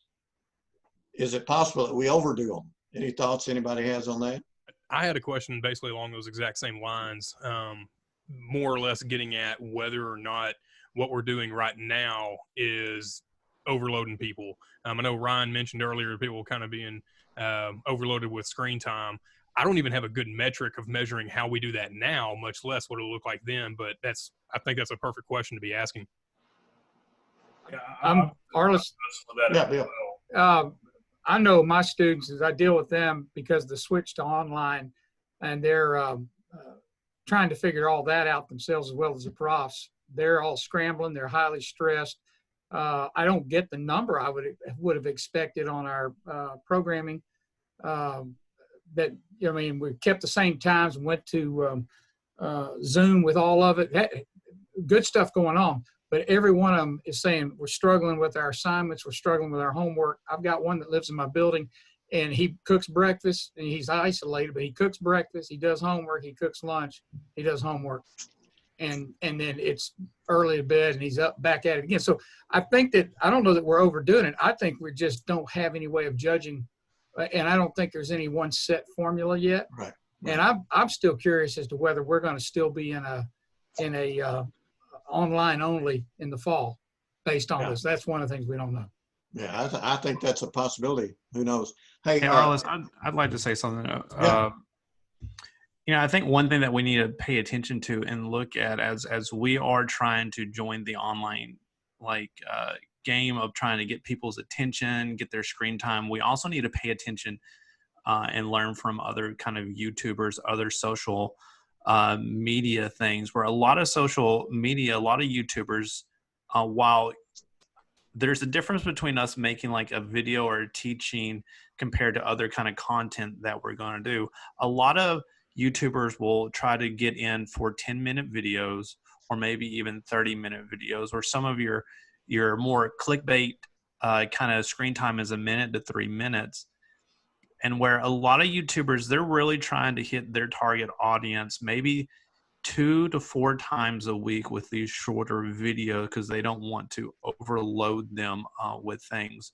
Is it possible that we overdo them? Any thoughts anybody has on that? I had a question basically along those exact same lines, more or less getting at whether or not what we're doing right now is overloading people. I know Ryan mentioned earlier people kind of being overloaded with screen time. I don't even have a good metric of measuring how we do that now, much less what it'll look like then, but I think that's a perfect question to be asking. I'm Arliss. I know my students, as I deal with them, because the switch to online, and they're trying to figure all that out themselves as well as the profs. They're all scrambling. They're highly stressed. I don't get the number I would have expected on our programming. We kept the same times and went to Zoom with all of it. Good stuff going on. But every one of them is saying, we're struggling with our assignments, we're struggling with our homework. I've got one that lives in my building, and he cooks breakfast, and he's isolated, but he cooks breakfast, he does homework, he cooks lunch, he does homework. And then it's early to bed, and he's up back at it again. So I think that, I don't know that we're overdoing it. I think we just don't have any way of judging, and I don't think there's any one set formula yet. Right. And I'm still curious as to whether we're going to still be in a online only in the fall based on this. That's one of the things we don't know. Yeah, I think that's a possibility. Who knows? Hey, Arliss, I'd like to say something. I think one thing that we need to pay attention to and look at as we are trying to join the online game of trying to get people's attention, get their screen time, we also need to pay attention and learn from other kind of YouTubers, other social media things, where a lot of social media, a lot of YouTubers, while there's a difference between us making like a video or a teaching compared to other kind of content that we're going to do, a lot of YouTubers will try to get in for 10-minute videos or maybe even 30-minute videos, or some of your more clickbait kind of screen time is 1 minute to 3 minutes. And where a lot of YouTubers, they're really trying to hit their target audience maybe 2 to 4 times a week with these shorter videos because they don't want to overload them with things.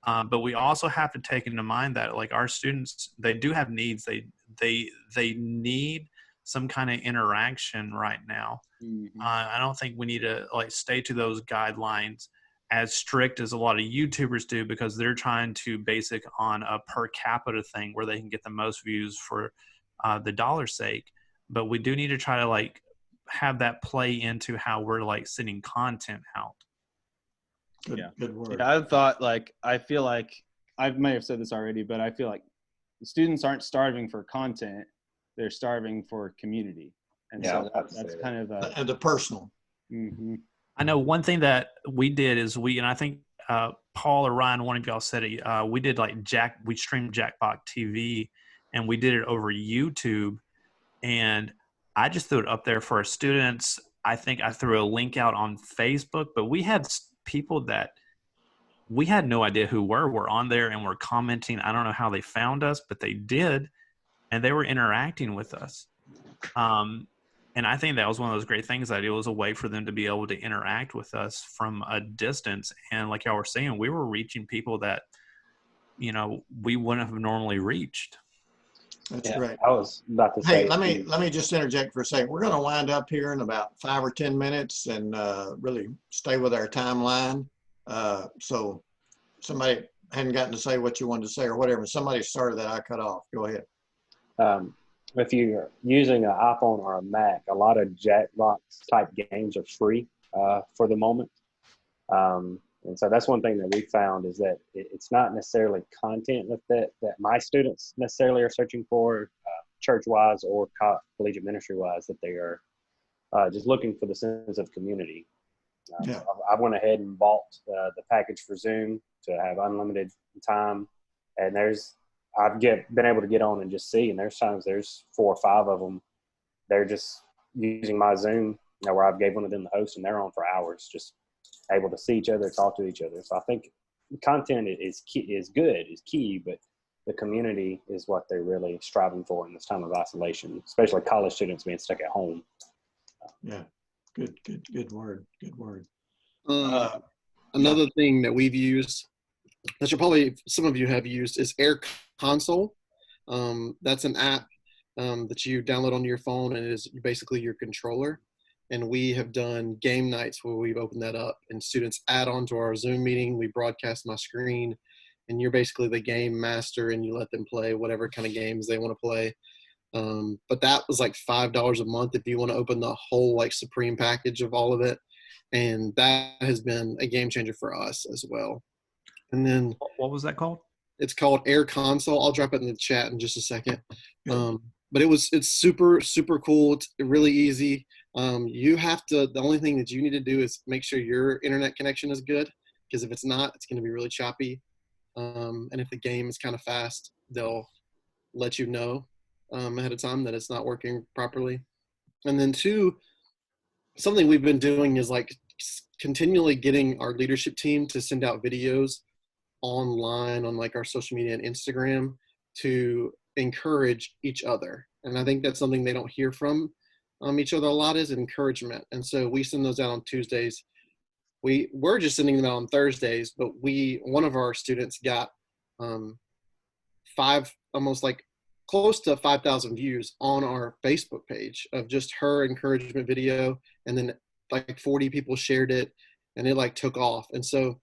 But we also have to take into mind that like our students, they do have needs. They need some kind of interaction right now. Mm-hmm. I don't think we need to like stay to those guidelines as strict as a lot of YouTubers do, because they're trying to base it on a per capita thing where they can get the most views for the dollar's sake. But we do need to try to like have that play into how we're like sending content out. Good word. Yeah, I feel like I may have said this already, but I feel like the students aren't starving for content; they're starving for community, and so that's kind of and the personal. Mm-hmm. I know one thing that we did is and I think Paul or Ryan, one of y'all said it, we did we streamed Jackpot TV, and we did it over YouTube, and I just threw it up there for our students. I think I threw a link out on Facebook, but we had people that we had no idea who were on there and were commenting. I don't know how they found us, but they did, and they were interacting with us. And I think that was one of those great things, that it was a way for them to be able to interact with us from a distance. And like y'all were saying, we were reaching people that, we wouldn't have normally reached. That's great. I was about to say. Hey, let me just interject for a second. We're going to wind up here in about 5 or 10 minutes and really stay with our timeline. So somebody hadn't gotten to say what you wanted to say or whatever. Somebody started that, I cut off. Go ahead. If you're using an iPhone or a Mac, a lot of Jackbox type games are free for the moment. And so that's one thing that we found, is that it's not necessarily content that my students necessarily are searching for church-wise or collegiate ministry-wise, that they are just looking for the sense of community. I went ahead and bought the package for Zoom to have unlimited time, and there's been able to get on and just see, and there's 4 or 5 of them. They're just using my Zoom, where I've gave one of them the host, and they're on for hours, just able to see each other, talk to each other. So I think content is key, but the community is what they're really striving for in this time of isolation, especially college students being stuck at home. Yeah, good word. Good word. Another thing that we've used, that some of you have used, is Air Console. That's an app that you download on your phone, and it is basically your controller. And we have done game nights where we've opened that up, and students add on to our Zoom meeting. We broadcast my screen, and you're basically the game master, and you let them play whatever kind of games they want to play. But that was like $5 a month if you want to open the whole like Supreme package of all of it. And that has been a game changer for us as well. And then what was that called? It's called Air Console. I'll drop it in the chat in just a second. But it's super, super cool. It's really easy. The only thing that you need to do is make sure your internet connection is good, because if it's not, it's going to be really choppy. And if the game is kind of fast, they'll let you know ahead of time that it's not working properly. And then 2, something we've been doing is like continually getting our leadership team to send out videos online on like our social media and Instagram to encourage each other. And I think that's something they don't hear from each other a lot, is encouragement. And so we send those out on Tuesdays. We're just sending them out on Thursdays, but one of our students got almost like close to 5,000 views on our Facebook page of just her encouragement video. And then like 40 people shared it, and it like took off. And so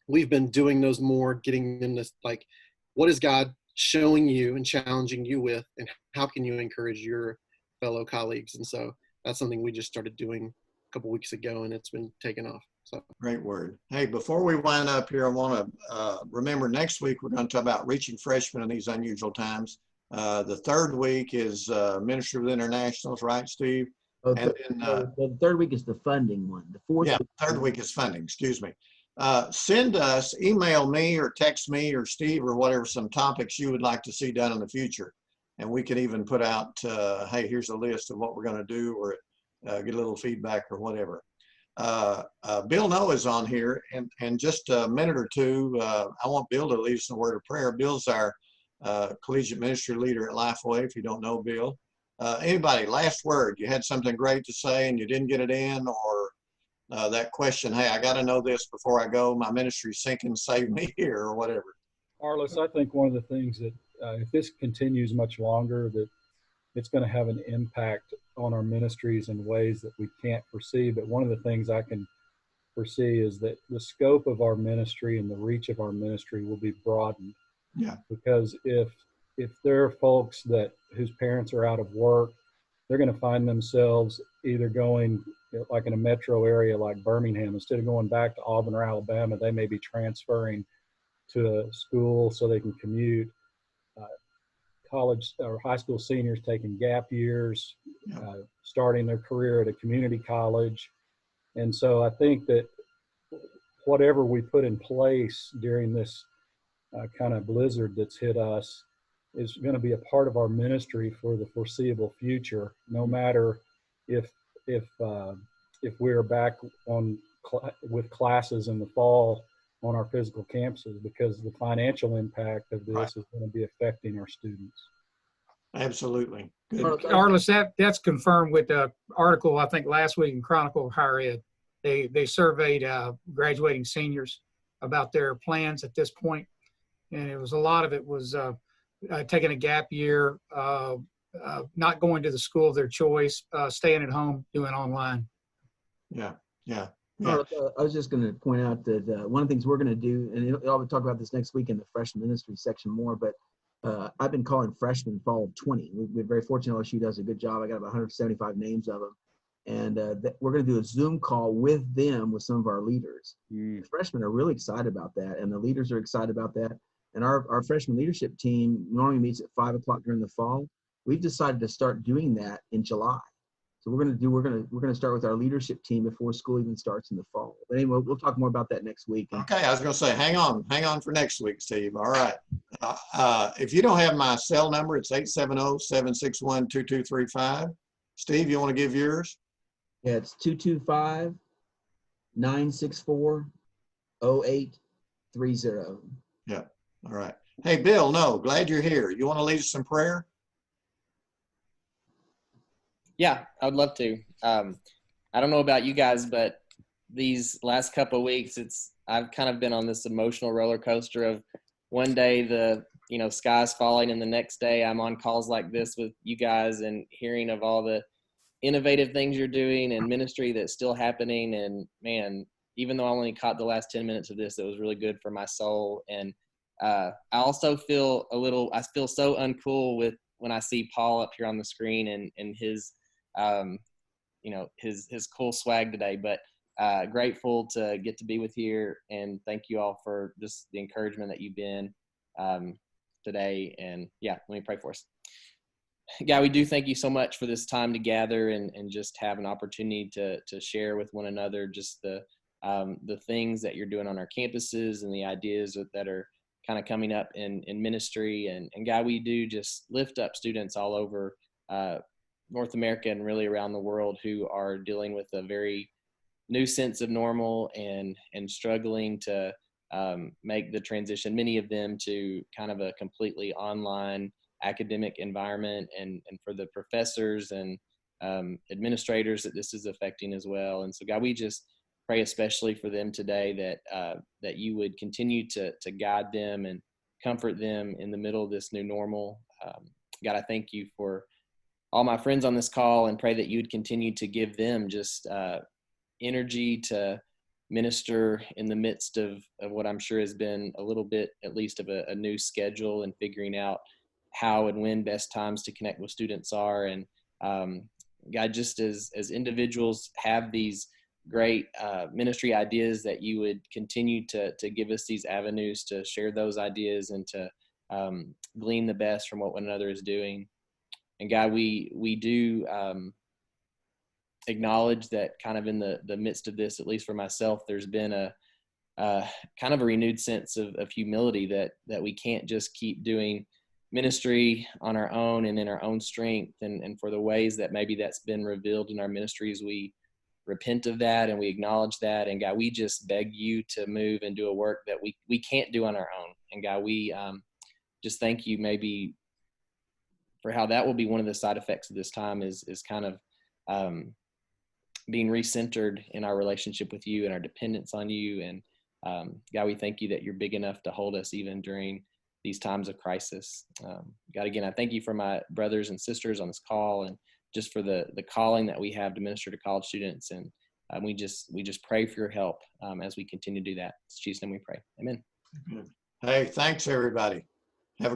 we've been doing those more, getting them to like, what is God showing you and challenging you with, and how can you encourage your fellow colleagues? And so that's something we just started doing a couple weeks ago, and it's been taken off. So great word. Hey, before we wind up here, I want to remember next week we're going to talk about reaching freshmen in these unusual times. The 3rd week is Ministry with Internationals, right, Steve? The 3rd week is the funding one. The 4th. Yeah, 3rd week is funding. Excuse me. Email me or text me or Steve or whatever some topics you would like to see done in the future, and we can even put out, hey, here's a list of what we're going to do, or get a little feedback or whatever. Bill Noah's on here, and just a minute or two, I want Bill to lead us in a word of prayer. Bill's our collegiate ministry leader at Lifeway, if you don't know Bill. Anybody, last word? You had something great to say and you didn't get it in, or that question, hey, I got to know this before I go, my ministry's sinking, save me here, or whatever. Arliss, I think one of the things that if this continues much longer, that it's going to have an impact on our ministries in ways that we can't foresee. But one of the things I can foresee is that the scope of our ministry and the reach of our ministry will be broadened. Yeah. Because if there are folks whose parents are out of work, they're going to find themselves either going, like in a metro area like Birmingham, instead of going back to Auburn or Alabama, they may be transferring to a school so they can commute. College or high school seniors taking gap years, starting their career at a community college. And so I think that whatever we put in place during this kind of blizzard that's hit us is going to be a part of our ministry for the foreseeable future, no matter if we're back with classes in the fall on our physical campuses, because the financial impact of this is going to be affecting our students. Absolutely. Good. Arliss, that's confirmed with the article, I think, last week in Chronicle of Higher Ed. They surveyed graduating seniors about their plans at this point, and a lot of it was taking a gap year, not going to the school of their choice, staying at home, doing online. Yeah. I was just going to point out that one of the things we're going to do, and I'll talk about this next week in the freshman ministry section more, but I've been calling freshmen fall of 20. We're very fortunate LSU does a good job. I got about 175 names of them. And we're going to do a Zoom call with them, with some of our leaders. The freshmen are really excited about that, and the leaders are excited about that. And our freshman leadership team normally meets at 5 o'clock during the fall. We've decided to start doing that in July. So we're gonna start with our leadership team before school even starts in the fall. But anyway, we'll talk more about that next week. Okay, I was going to say, hang on for next week, Steve. All right. If you don't have my cell number, it's 870-761-2235. Steve, you want to give yours? Yeah, it's 225-964-0830. Yeah. All right. Hey, Bill, no, glad you're here. You want to lead us in prayer? Yeah, I would love to. I don't know about you guys, but these last couple of weeks, I've kind of been on this emotional roller coaster of one day the sky's falling, and the next day I'm on calls like this with you guys and hearing of all the innovative things you're doing and ministry that's still happening. And man, even though I only caught the last 10 minutes of this, it was really good for my soul. And I also feel so uncool with when I see Paul up here on the screen and his his cool swag today, but grateful to get to be with here, and thank you all for just the encouragement that you've been today. And yeah, let me pray for us. God, we do thank you so much for this time to gather and just have an opportunity to share with one another just the things that you're doing on our campuses and the ideas that are kind of coming up in ministry. And God, we do just lift up students all over North America and really around the world who are dealing with a very new sense of normal and struggling to make the transition, many of them, to kind of a completely online academic environment, and for the professors and administrators that this is affecting as well. And so God, we just pray especially for them today that you would continue to guide them and comfort them in the middle of this new normal. God, I thank you for all my friends on this call and pray that you would continue to give them just energy to minister in the midst of what I'm sure has been a little bit, at least, of a new schedule and figuring out how and when best times to connect with students are. And God, just as individuals have these great ministry ideas, that you would continue to give us these avenues to share those ideas and to glean the best from what one another is doing. And God, we do acknowledge that kind of in the midst of this, at least for myself, there's been a kind of a renewed sense of humility that we can't just keep doing ministry on our own and in our own strength. And for the ways that maybe that's been revealed in our ministries, we repent of that and we acknowledge that. And God, we just beg you to move and do a work that we can't do on our own. And God, we just thank you maybe for how that will be one of the side effects of this time is kind of being recentered in our relationship with you and our dependence on you. And God, we thank you that you're big enough to hold us even during these times of crisis. God, again, I thank you for my brothers and sisters on this call, and just for the calling that we have to minister to college students. And we just pray for your help as we continue to do that. In Jesus' name we pray. Amen. Hey, thanks everybody. Have a great